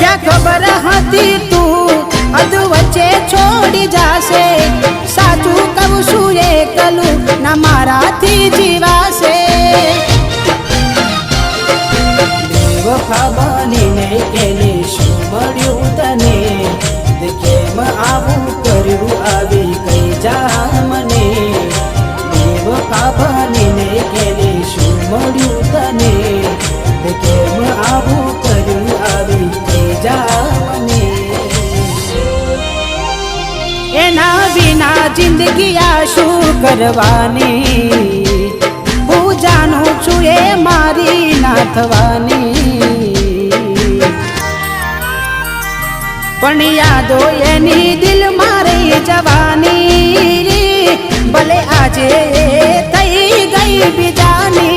क्या खबर हती तू अध वच्चे छोड़ी जासे साचू कहूं छू एकलू ना माराथी जीवासे बेवफा बनीने केली શું મળ્યું તને કેમ આવું કર્યું આવી કઈ જા મને બેવફા બનીને કેલી શું મળ્યું તને કેમ આવું કર્યું આવી કઈ જા મને एना बिना जिंदगी आशू करवानी हूँ जानू छू ए मारी ना थवानी पण यादो एनी दिल मारे जवानी भले आजे थई गई बिजानी